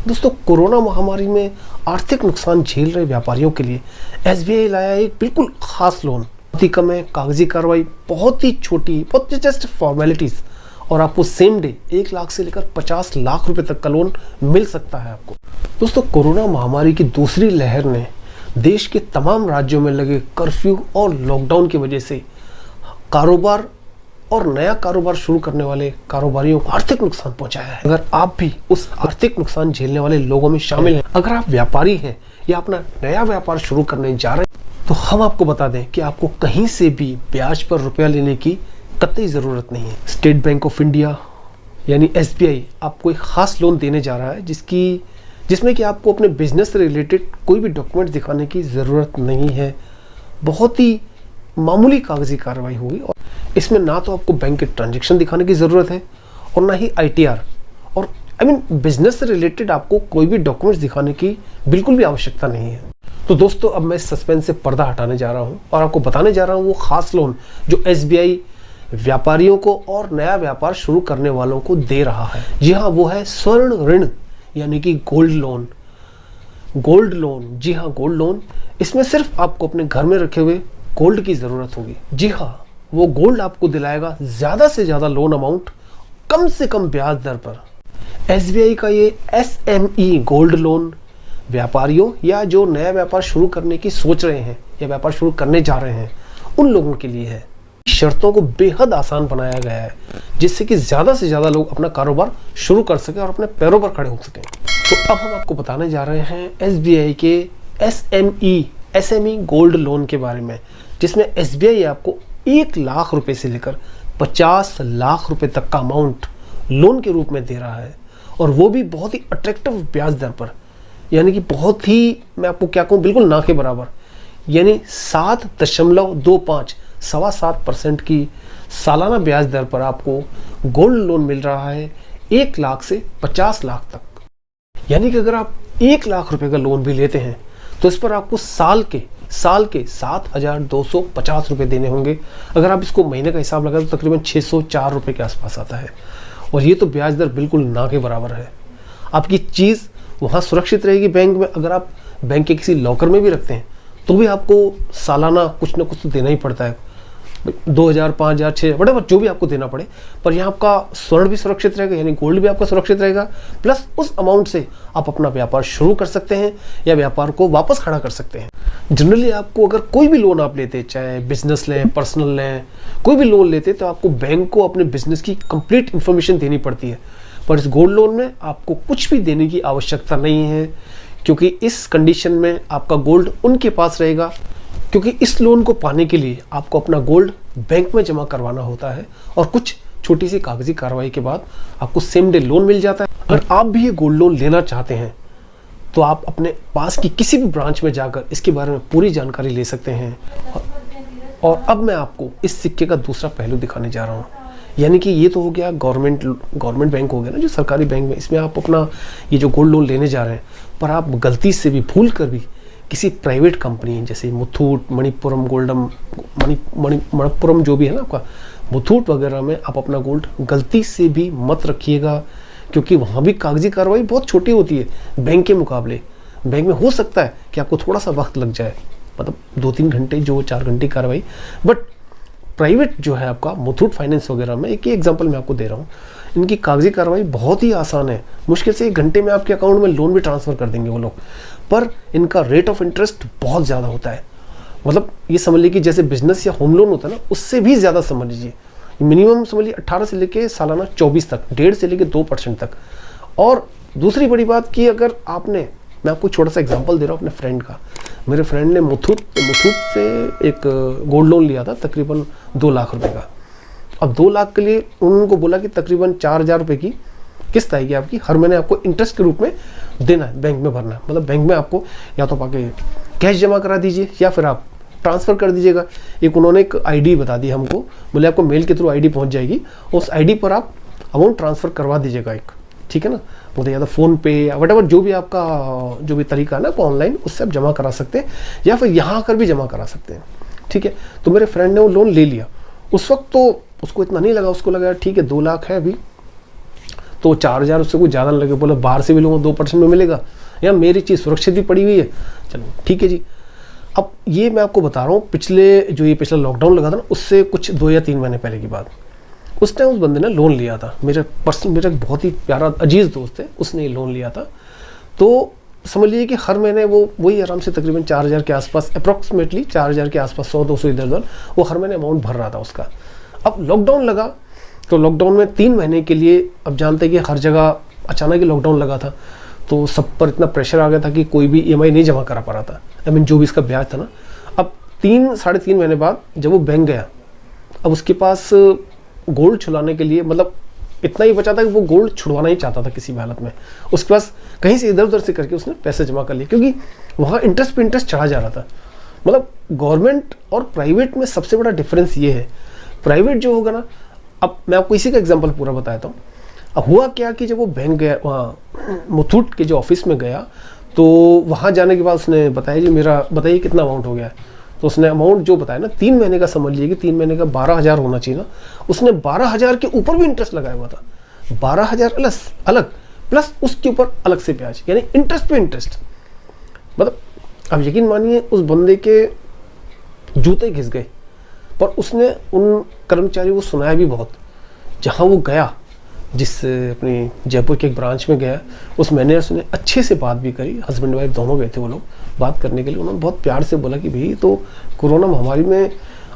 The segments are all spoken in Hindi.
दोस्तों, कोरोना महामारी में आर्थिक नुकसान झेल रहे व्यापारियों के लिए एसबीआई लाया एक बिल्कुल खास लोन। बहुत ही कम है, कागजी कार्रवाई बहुत ही छोटी, बहुत जस्ट फॉर्मेलिटीज, और आपको सेम डे 1 लाख से लेकर 50 लाख रुपए तक का लोन मिल सकता है आपको। दोस्तों, कोरोना महामारी की दूसरी लहर ने देश के तमाम राज्यों में लगे कर्फ्यू और लॉकडाउन की वजह से कारोबार और नया कारोबार शुरू करने वाले कारोबारियों को आर्थिक नुकसान पहुंचाया है। अगर आप भी उस आर्थिक नुकसान झेलने वाले लोगों में शामिल हैं, अगर आप व्यापारी हैं या अपना नया व्यापार शुरू करने जा रहे हैं, तो हम आपको बता दें कि आपको कहीं से भी ब्याज पर रुपया लेने की कतई जरूरत नहीं है। स्टेट बैंक ऑफ इंडिया यानी एसबीआई आपको एक खास लोन देने जा रहा है जिसमें कि आपको अपने बिजनेस से रिलेटेड कोई भी डॉक्यूमेंट दिखाने की ज़रूरत नहीं है। बहुत ही मामूली कागजी कार्रवाई होगी और इसमें ना तो आपको बैंक के ट्रांजैक्शन दिखाने की ज़रूरत है और ना ही आईटीआर और बिजनेस से रिलेटेड आपको कोई भी डॉक्यूमेंट्स दिखाने की बिल्कुल भी आवश्यकता नहीं है। तो दोस्तों, अब मैं सस्पेंस से पर्दा हटाने जा रहा हूँ और आपको बताने जा रहा हूँ वो खास लोन जो एसबीआई व्यापारियों को और नया व्यापार शुरू करने वालों को दे रहा है। जी हाँ, वो है स्वर्ण ऋण यानी कि गोल्ड लोन। गोल्ड लोन, जी हाँ, गोल्ड लोन। इसमें सिर्फ आपको अपने घर में रखे हुए गोल्ड की ज़रूरत होगी। जी हाँ, वो गोल्ड आपको दिलाएगा ज़्यादा से ज़्यादा लोन अमाउंट कम से कम ब्याज दर पर। एसबीआई का ये एसएमई गोल्ड लोन व्यापारियों या जो नया व्यापार शुरू करने की सोच रहे हैं या व्यापार शुरू करने जा रहे हैं उन लोगों के लिए है। शर्तों को बेहद आसान बनाया गया है जिससे कि ज़्यादा से ज़्यादा लोग अपना कारोबार शुरू कर सकें और अपने पैरों पर खड़े हो सकें। तो अब हम आपको बताने जा रहे हैं एसबीआई के एसएमई गोल्ड लोन के बारे में, जिसमें एसबीआई आपको 1 लाख रुपए से लेकर 50 लाख रुपए तक का अमाउंट लोन के रूप में दे रहा है, और वो भी बहुत ही अट्रैक्टिव ब्याज दर पर। यानी कि बहुत ही, मैं आपको क्या कहूँ, बिल्कुल ना के बराबर, यानी 7.25 7.25% की सालाना ब्याज दर पर आपको गोल्ड लोन मिल रहा है 1 लाख से 50 लाख तक। यानी कि अगर आप 1 लाख रुपए का लोन भी लेते हैं तो इस पर आपको साल के 7,250 रुपये देने होंगे। अगर आप इसको महीने का हिसाब लगाएं तो तकरीबन 604 रुपये के आसपास आता है, और ये तो ब्याज दर बिल्कुल ना के बराबर है। आपकी चीज़ वहाँ सुरक्षित रहेगी बैंक में। अगर आप बैंक के किसी लॉकर में भी रखते हैं तो भी आपको सालाना कुछ ना कुछ तो देना ही पड़ता है, 2,000, 5,000, 6,000, वटेवर जो भी आपको देना पड़े। पर यहाँ आपका स्वर्ण भी सुरक्षित रहेगा, यानी गोल्ड भी आपका सुरक्षित रहेगा, प्लस उस अमाउंट से आप अपना व्यापार शुरू कर सकते हैं या व्यापार को वापस खड़ा कर सकते हैं। जनरली आपको अगर कोई भी लोन आप लेते, चाहे बिजनेस लें, पर्सनल लें, कोई भी लोन लेते, तो आपको बैंक को अपने बिजनेस की कंप्लीट इन्फॉर्मेशन देनी पड़ती है। पर इस गोल्ड लोन में आपको कुछ भी देने की आवश्यकता नहीं है, क्योंकि इस कंडीशन में आपका गोल्ड उनके पास रहेगा। क्योंकि इस लोन को पाने के लिए आपको अपना गोल्ड बैंक में जमा करवाना होता है और कुछ छोटी सी कागजी कार्रवाई के बाद आपको सेम डे लोन मिल जाता है। अगर आप भी ये गोल्ड लोन लेना चाहते हैं तो आप अपने पास की किसी भी ब्रांच में जाकर इसके बारे में पूरी जानकारी ले सकते हैं। और अब मैं आपको इस सिक्के का दूसरा पहलू दिखाने जा रहा हूँ। यानी कि ये तो हो गया गवर्नमेंट बैंक हो गया ना, जो सरकारी बैंक में, इसमें आप अपना ये जो गोल्ड लोन लेने जा रहे हैं, पर आप गलती से भी, भूल कर भी किसी प्राइवेट कंपनी जैसे मुथूट, मणिपुरम गोल्डम, मणिपुरम जो भी है ना आपका, मुथूट वगैरह में आप अपना गोल्ड गलती से भी मत रखिएगा, क्योंकि वहाँ भी कागजी कार्रवाई बहुत छोटी होती है बैंक के मुकाबले। बैंक में हो सकता है कि आपको थोड़ा सा वक्त लग जाए, मतलब 2-3 घंटे, जो 4 घंटे कार्रवाई, बट प्राइवेट जो है आपका मुथूट फाइनेंस वगैरह में, एक ही एग्जांपल मैं आपको दे रहा हूँ, इनकी कागजी कार्रवाई बहुत ही आसान है। मुश्किल से 1 घंटे में आपके अकाउंट में लोन भी ट्रांसफ़र कर देंगे वो लोग, पर इनका रेट ऑफ इंटरेस्ट बहुत ज़्यादा होता है। मतलब ये समझ लीजिए कि जैसे बिजनेस या होम लोन होता है ना, उससे भी ज़्यादा समझ लीजिए। मिनिमम समझ लीजिए 18 से लेके सालाना 24 तक, 1.5 से लेके 2% तक। और दूसरी बड़ी बात कि अगर आपने, मैं आपको छोटा सा एग्जांपल दे रहा हूँ अपने फ्रेंड का। मेरे फ्रेंड ने मुथूट से एक गोल्ड लोन लिया था तकरीबन 2 लाख रुपए का। अब 2 लाख के लिए उनको बोला कि तकरीबन 4,000 रुपये की किस्त आएगी आपकी, हर महीने आपको इंटरेस्ट के रूप में देना है, बैंक में भरना है। मतलब बैंक में आपको या तो आके कैश जमा करा दीजिए या फिर आप ट्रांसफ़र कर दीजिएगा। एक उन्होंने एक आईडी बता दी हमको, बोले आपको मेल के थ्रू आईडी पहुंच जाएगी, उस आईडी पर आप अमाउंट ट्रांसफ़र करवा दीजिएगा एक, ठीक है ना। मतलब या तो फ़ोन पे या वटेवर जो भी आपका जो भी तरीका है ना ऑनलाइन, उससे आप जमा करा सकते हैं या फिर यहाँ आकर भी जमा करा सकते हैं, ठीक है। तो मेरे फ्रेंड ने वो लोन ले लिया। उस वक्त तो उसको इतना नहीं लगा, उसको लगा ठीक है 2 लाख है अभी तो 4,000 उससे कुछ ज़्यादा लगे, बोला बाहर से भी लूँगा 2% में मिलेगा, या मेरी चीज़ सुरक्षित भी पड़ी हुई है, चलो ठीक है जी। अब ये मैं आपको बता रहा हूँ पिछला लॉकडाउन लगा था ना, उससे कुछ 2 या 3 महीने पहले की बात। उस टाइम उस बंदे ने लोन लिया था, मेरा बहुत ही प्यारा अजीज़ दोस्त है, उसने लोन लिया था। तो समझ लीजिए कि हर महीने वो वही आराम से तकरीबन 4,000 के आसपास, अप्रॉक्सीमेटली 4,000 के आसपास, 100-200 इधर उधर वो हर महीने अमाउंट भर रहा था उसका। अब लॉकडाउन लगा, तो लॉकडाउन में 3 महीने के लिए, अब जानते हैं कि हर जगह अचानक ही लॉकडाउन लगा था, तो सब पर इतना प्रेशर आ गया था कि कोई भी EMI नहीं जमा करा पा रहा था, जो भी इसका ब्याज था ना। अब 3-3.5 महीने बाद जब वो बैंक गया, अब उसके पास गोल्ड छुड़ाने के लिए मतलब इतना ही बचा था कि वो गोल्ड छुड़वाना ही चाहता था किसी भी हालत में। उसके पास कहीं से इधर उधर से करके उसने पैसे जमा कर लिए, क्योंकि वहाँ इंटरेस्ट पे इंटरेस्ट चढ़ा जा रहा था। मतलब गवर्नमेंट और प्राइवेट में सबसे बड़ा डिफरेंस ये है, प्राइवेट जो होगा ना, अब मैं आपको इसी का एग्जांपल पूरा बताता हूँ। अब हुआ क्या कि जब वो बैंक गया, वहाँ मुथूट के जो ऑफिस में गया, तो वहाँ जाने के बाद उसने बताया जी मेरा बताइए कितना अमाउंट हो गया है। तो उसने अमाउंट जो बताया ना, 3 महीने का समझ लीजिए कि 3 महीने का 12,000 होना चाहिए ना, उसने 12,000 के ऊपर भी इंटरेस्ट लगाया हुआ था। 12,000 अलग प्लस उसके ऊपर अलग से ब्याज, यानी इंटरेस्ट पे इंटरेस्ट। मतलब अब यकीन मानिए उस बंदे के जूते घिस गए, पर उसने उन कर्मचारियों को सुनाया भी बहुत। जहाँ वो गया, जिस अपनी जयपुर के एक ब्रांच में गया, उस मैनेजर से अच्छे से बात भी करी, हस्बैंड वाइफ दोनों गए थे वो लोग बात करने के लिए। उन्होंने बहुत प्यार से बोला कि भाई तो कोरोना महामारी में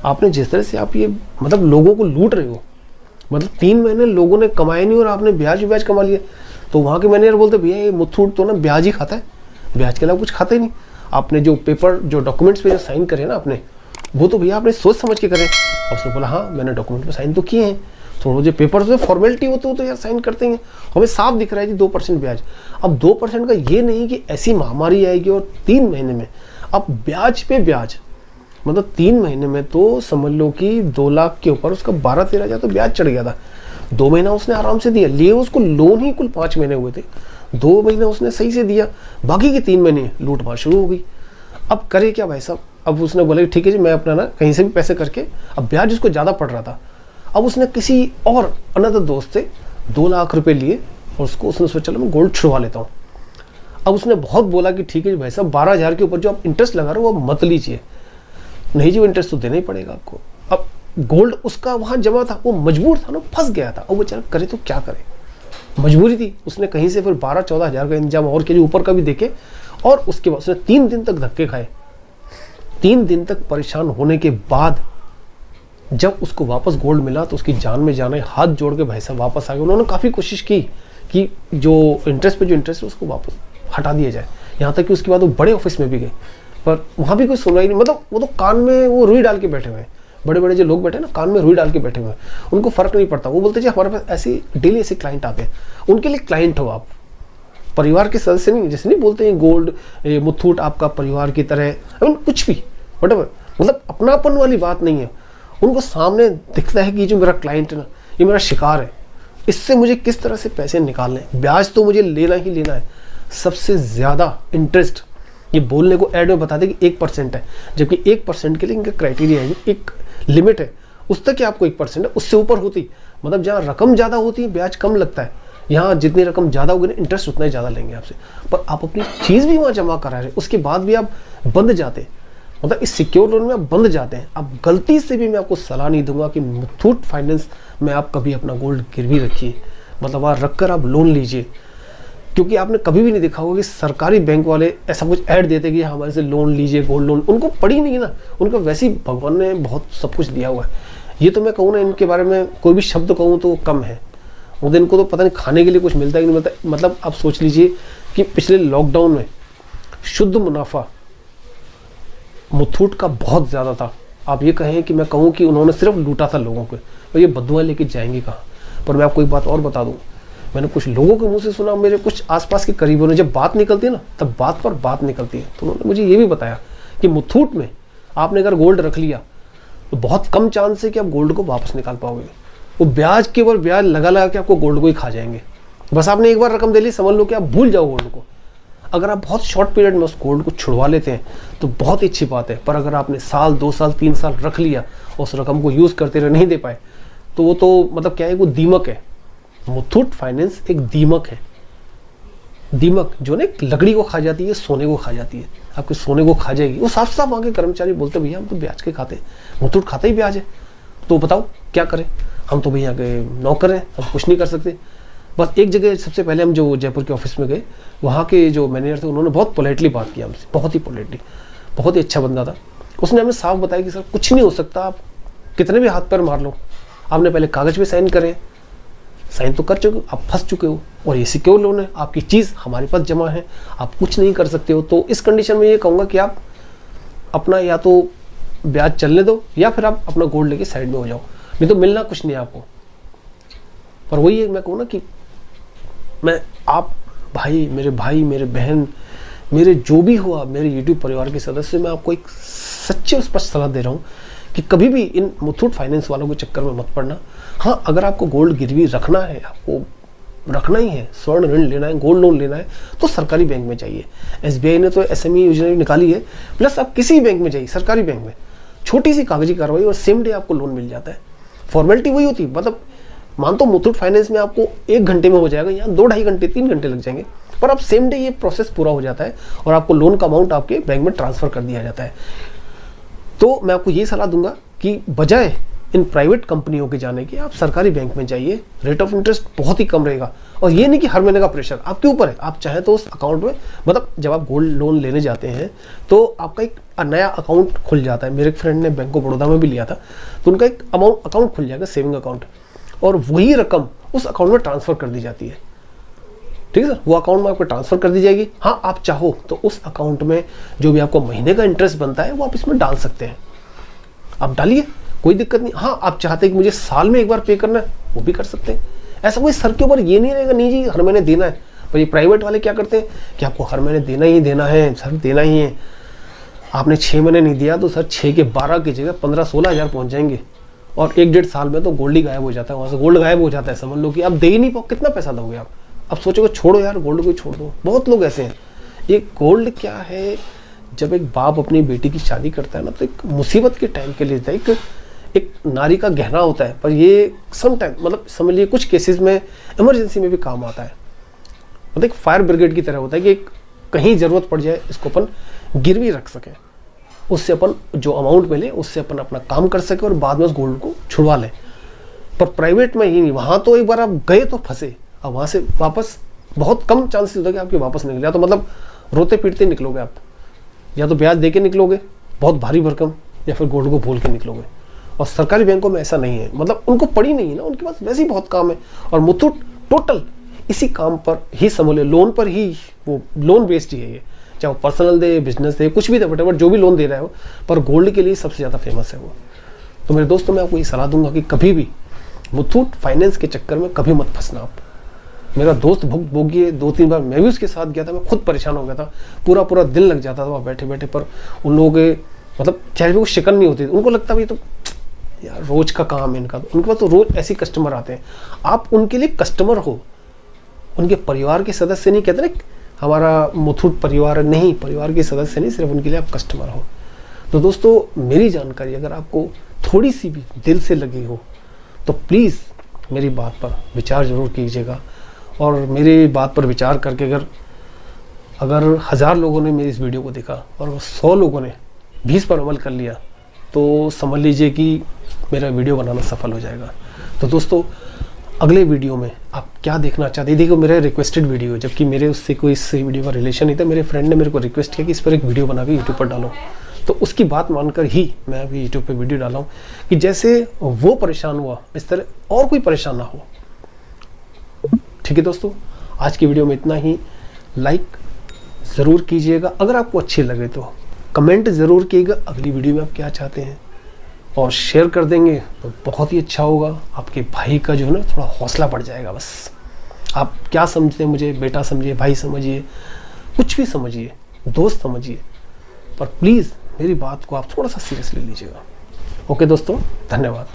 आपने जिस तरह से आप ये मतलब लोगों को लूट रहे हो, मतलब 3 महीने लोगों ने कमाए नहीं और आपने ब्याज कमा लिया। तो वहाँ के मैनेजर बोलते भैया ये मुथूट तो ना ब्याज ही खाता है, ब्याज के अलावा कुछ खाता ही नहीं। आपने जो पेपर जो डॉक्यूमेंट्स पे जो साइन करे ना आपने, वो तो भैया आपने सोच समझ के करें। और उसने बोला हाँ मैंने डॉक्यूमेंट पे साइन तो किए हैं, थोड़ा जो पेपर्स में फॉर्मेलिटी होती है वो तो यार साइन करते हैं, हमें साफ दिख रहा है जी 2% ब्याज। अब 2% का ये नहीं कि ऐसी महामारी आएगी और 3 महीने में अब ब्याज पे ब्याज, मतलब 3 महीने में तो समझ लो कि 2 लाख के ऊपर उसका 12-13 हज़ार तो ब्याज चढ़ गया था। 2 महीना उसने आराम से दिया, लिए उसको लोन ही कुल 5 महीने हुए थे, 2 महीने उसने सही से दिया, बाकी के 3 महीने लूट मार शुरू हो गई। अब करे क्या भाई साहब, अब उसने बोला ठीक है जी मैं अपना ना कहीं से भी पैसे करके, अब ब्याज उसको ज़्यादा पड़ रहा था। अब उसने किसी और अनदर दोस्त से 2 लाख रुपए लिए और उसने सोचा चलो मैं गोल्ड छुड़वा लेता हूँ। अब उसने बहुत बोला कि ठीक है भाई साहब 12,000 के ऊपर जो आप इंटरेस्ट लगा रहे हो वो मत लीजिए, नहीं जी वो इंटरेस्ट तो देना ही पड़ेगा आपको। अब गोल्ड उसका वहाँ जमा था, वो मजबूर था ना, फंस गया था। अब वो बेचारा करे तो क्या करे, मजबूरी थी। उसने कहीं से फिर 12-14 हज़ार का इंतजाम और के लिए ऊपर का भी देखे, और उसके बाद उसने 3 दिन तक धक्के खाए। 3 दिन तक परेशान होने के बाद जब उसको वापस गोल्ड मिला तो उसकी जान में जान आई, हाथ जोड़ के भाई साहब वापस आ गए। उन्होंने काफ़ी कोशिश की कि जो इंटरेस्ट है उसको वापस हटा दिया जाए, यहाँ तक कि उसके बाद वो बड़े ऑफिस में भी गए, पर वहाँ भी कोई सुनवाई नहीं। मतलब वो तो कान में वो रुई डाल के बैठे हुए हैं, बड़े बड़े जो लोग बैठे हैं ना कान में रुई डाल के बैठे हुए हैं, उनको फ़र्क नहीं पड़ता। वो बोलते जी हमारे पास ऐसे डेली ऐसे क्लाइंट आते हैं, उनके लिए क्लाइंट हो आप, परिवार के सदस्य नहीं। जैसे नहीं बोलते हैं गोल्ड मुथूट आपका परिवार की तरह, कुछ भी वटेवर, मतलब अपनापन वाली बात नहीं है। उनको सामने दिखता है कि ये जो मेरा क्लाइंट है ना, ये मेरा शिकार है, इससे मुझे किस तरह से पैसे निकालने, ब्याज तो मुझे लेना ही लेना है। सबसे ज़्यादा इंटरेस्ट ये बोलने को ऐड में बताते कि 1% है, जबकि 1% के लिए इनका क्राइटेरिया है, एक लिमिट है, उस तक ही आपको 1% है। उससे ऊपर होती मतलब जहाँ रकम ज़्यादा होती है ब्याज कम लगता है, यहाँ जितनी रकम ज़्यादा होगी ना इंटरेस्ट उतना ही ज़्यादा लेंगे आपसे। पर आप अपनी चीज़ भी वहाँ जमा करा रहे, उसके बाद भी आप बंद जाते, मतलब इस सिक्योर लोन में आप बंद जाते हैं। अब गलती से भी मैं आपको सलाह नहीं दूंगा कि मुथूट फाइनेंस में आप कभी अपना गोल्ड गिरवी रखिए, मतलब वहाँ रख कर आप लोन लीजिए, क्योंकि आपने कभी भी नहीं देखा होगा कि सरकारी बैंक वाले ऐसा कुछ ऐड देते कि हमारे से लोन लीजिए गोल्ड लोन। उनको पड़ी नहीं ना, उनको वैसे ही भगवान ने बहुत सब कुछ दिया हुआ है। ये तो मैं कहूँ ना, इनके बारे में कोई भी शब्द कहूँ तो कम है। वो इनको तो पता नहीं खाने के लिए कुछ मिलता है कि नहीं मिलता। मतलब आप सोच लीजिए कि पिछले लॉकडाउन में शुद्ध मुनाफा मुथूट का बहुत ज़्यादा था। आप ये कहें कि मैं कहूँ कि उन्होंने सिर्फ लूटा था लोगों को, और ये बदुआ लेके जाएंगे कहाँ। पर मैं आपको एक बात और बता दूँ, मैंने कुछ लोगों के मुंह से सुना, मेरे कुछ आसपास के करीबों ने, जब बात निकलती है ना तब बात पर बात निकलती है, तो उन्होंने मुझे ये भी बताया कि मुथूट में आपने अगर गोल्ड रख लिया तो बहुत कम चांस है कि आप गोल्ड को वापस निकाल पाओगे। वो ब्याज के ऊपर ब्याज लगा लगा के आपको गोल्ड को ही खा जाएंगे। बस आपने एक बार रकम दे ली, समझ लो कि आप भूल जाओ गोल्ड को। अगर आप बहुत शॉर्ट पीरियड में उस गोल्ड को छुड़वा लेते हैं तो बहुत ही अच्छी बात है, पर अगर आपने साल 2 साल 3 साल रख लिया और उस रकम को यूज़ करते रहे, नहीं दे पाए, तो वो तो मतलब क्या है, वो दीमक है, मुथूट फाइनेंस एक दीमक है, दीमक जो ना एक लकड़ी को खा जाती है, सोने को खा जाती है, आपके सोने को खा जाएगी। वो साफ साफ आगे कर्मचारी बोलते भैया हम तो ब्याज के खाते, मुथूट खाता ही ब्याज है, तो बताओ क्या करें, हम तो भैया के नौकर हैं, हम कुछ नहीं कर सकते। बस एक जगह सबसे पहले हम जो जयपुर के ऑफिस में गए, वहाँ के जो मैनेजर थे उन्होंने बहुत पोलाइटली बात किया हमसे, बहुत ही पोलाइटली, बहुत ही अच्छा बंदा था। उसने हमें साफ बताया कि सर कुछ नहीं हो सकता, आप कितने भी हाथ पैर मार लो, आपने पहले कागज पे साइन करें, साइन तो कर चुके, आप फंस चुके हो और ये सिक्योर लोन है, आपकी चीज़ हमारे पास जमा है, आप कुछ नहीं कर सकते हो। तो इस कंडीशन में ये कहूँगा कि आप अपना या तो ब्याज चलने दो या फिर आप अपना गोल्ड लेके साइड में हो जाओ, नहीं तो मिलना कुछ नहीं आपको। पर वही है, मैं कहूँ ना कि मैं आप भाई मेरे बहन, मेरे जो भी हुआ मेरे यूट्यूब परिवार के सदस्य, मैं आपको एक सच्चे और स्पष्ट सलाह दे रहा हूँ कि कभी भी इन मुथूट फाइनेंस वालों के चक्कर में मत पड़ना। हाँ, अगर आपको गोल्ड गिरवी रखना है, आपको रखना ही है, स्वर्ण ऋण लेना है, गोल्ड लोन लेना है, तो सरकारी बैंक में जाइए। SBI ने तो SME योजना निकाली है, प्लस आप किसी बैंक में जाइए, सरकारी बैंक में, छोटी सी कागजी कार्रवाई और सेम डे आपको लोन मिल जाता है। फॉर्मेलिटी वही होती है, मतलब मान तो मुथूट फाइनेंस में आपको 1 घंटे में हो जाएगा, यहाँ 2 ढाई घंटे 3 घंटे लग जाएंगे, पर अब सेम डे ये प्रोसेस पूरा हो जाता है और आपको लोन का अमाउंट आपके बैंक में ट्रांसफर कर दिया जाता है। तो मैं आपको ये सलाह दूंगा कि बजाय इन प्राइवेट कंपनियों के जाने के आप सरकारी बैंक में जाइए, रेट ऑफ इंटरेस्ट बहुत ही कम रहेगा। और ये नहीं कि हर महीने का प्रेशर आपके ऊपर है, आप चाहें तो उस अकाउंट में, मतलब जब आप गोल्ड लोन लेने जाते हैं तो आपका एक नया अकाउंट खुल जाता है। मेरे एक फ्रेंड ने बैंक ऑफ बड़ौदा में भी लिया था, तो उनका एक अकाउंट खुल जाएगा, सेविंग अकाउंट, और वही रकम उस अकाउंट में ट्रांसफर कर दी जाती है। ठीक है सर, वो अकाउंट में आपको ट्रांसफर कर दी जाएगी। हाँ, आप चाहो तो उस अकाउंट में जो भी आपको महीने का इंटरेस्ट बनता है वो आप इसमें डाल सकते हैं, आप डालिए, कोई दिक्कत नहीं। हाँ, आप चाहते हैं कि मुझे साल में एक बार पे करना है, वो भी कर सकते हैं। ऐसा कोई सर के ऊपर ये नहीं रहेगा नहीं जी हर महीने देना है। पर ये प्राइवेट वाले क्या करते हैं कि आपको हर महीने देना ही देना है, सर देना ही है। आपने 6 महीने नहीं दिया तो सर 6 के 12 की जगह 15-16 हज़ार पहुँच जाएंगे, और 1-1.5 साल में तो गोल्ड ही गायब हो जाता है, वहाँ से गोल्ड गायब हो जाता है। समझ लो कि आप दे ही नहीं पाओ, कितना पैसा दोगे आप। अब सोचोगे छोड़ो यार, गोल्ड को छोड़ दो। बहुत लोग ऐसे हैं। ये गोल्ड क्या है, जब एक बाप अपनी बेटी की शादी करता है ना, तो एक मुसीबत के टाइम के लिए होता है, एक नारी का गहना होता है। पर ये सम टाइम, मतलब समझ लीजिए कुछ केसेस में इमरजेंसी में भी काम आता है। मतलब एक फायर ब्रिगेड की तरह होता है कि कहीं ज़रूरत पड़ जाए, इसको अपन गिरवी रख सकें, उससे अपन जो अमाउंट मिले उससे अपन अपना काम कर सके और बाद में उस गोल्ड को छुड़वा लें। पर प्राइवेट में ही नहीं, वहाँ तो एक बार आप गए तो फंसे, अब वहाँ से वापस बहुत कम चांसेस होता है कि आपके वापस निकले। या तो मतलब रोते पीटते निकलोगे आप, या तो ब्याज दे के निकलोगे बहुत भारी भरकम, या फिर गोल्ड को भूल के निकलोगे। और सरकारी बैंकों में ऐसा नहीं है, मतलब उनको पड़ी नहीं है ना, उनके पास वैसे ही बहुत काम है। और मुथूट टोटल इसी काम पर ही समझ, लोन पर ही, वो लोन बेस्ड ही है ये, चाहे वो पर्सनल दे, बिजनेस दे, कुछ भी दे, बट जो भी लोन दे रहा है वो, पर गोल्ड के लिए सबसे ज़्यादा फेमस है वो। तो मेरे दोस्तों, मैं आपको ये सलाह दूंगा कि कभी भी मुथूट फाइनेंस के चक्कर में कभी मत फंसना आप। मेरा दोस्त भुगत भोगिए, 2-3 बार मैं भी उसके साथ गया था, मैं खुद परेशान हो गया था, पूरा दिन लग जाता था वहाँ बैठे बैठे। पर उन लोगों के मतलब चेहरे पे कोई शिकन नहीं होती, उनको लगता भाई तो यार रोज का काम है इनका, तो उनके पास तो रोज ऐसे कस्टमर आते हैं। आप उनके लिए कस्टमर हो, उनके परिवार के सदस्य नहीं। कहते ना हमारा मुथूट परिवार, नहीं, परिवार के सदस्य नहीं, सिर्फ उनके लिए आप कस्टमर हो। तो दोस्तों, मेरी जानकारी अगर आपको थोड़ी सी भी दिल से लगी हो तो प्लीज़ मेरी बात पर विचार ज़रूर कीजिएगा। और मेरी बात पर विचार करके अगर 1000 लोगों ने मेरी इस वीडियो को देखा और 100 लोगों ने भी इस पर अमल कर लिया, तो समझ लीजिए कि मेरा वीडियो बनाना सफल हो जाएगा। तो दोस्तों, अगले वीडियो में आप क्या देखना चाहते हैं? देखो, मेरा रिक्वेस्टेड वीडियो है, जबकि मेरे उससे कोई इस वीडियो का रिलेशन नहीं था। मेरे फ्रेंड ने मेरे को रिक्वेस्ट किया कि इस पर एक वीडियो बना के यूट्यूब पर डालो, तो उसकी बात मानकर ही मैं अभी यूट्यूब पे वीडियो डाला हूँ कि जैसे वो परेशान हुआ इस तरह और कोई परेशान ना हो। ठीक है दोस्तों, आज की वीडियो में इतना ही। लाइक ज़रूर कीजिएगा, अगर आपको अच्छे लगे तो कमेंट ज़रूर कीजिएगा अगली वीडियो में आप क्या चाहते हैं, और शेयर कर देंगे तो बहुत ही अच्छा होगा। आपके भाई का जो है ना थोड़ा हौसला बढ़ जाएगा। बस आप क्या समझते हैं, मुझे बेटा समझिए, भाई समझिए, कुछ भी समझिए, दोस्त समझिए, पर प्लीज़ मेरी बात को आप थोड़ा सा सीरियसली लीजिएगा। ओके दोस्तों, धन्यवाद।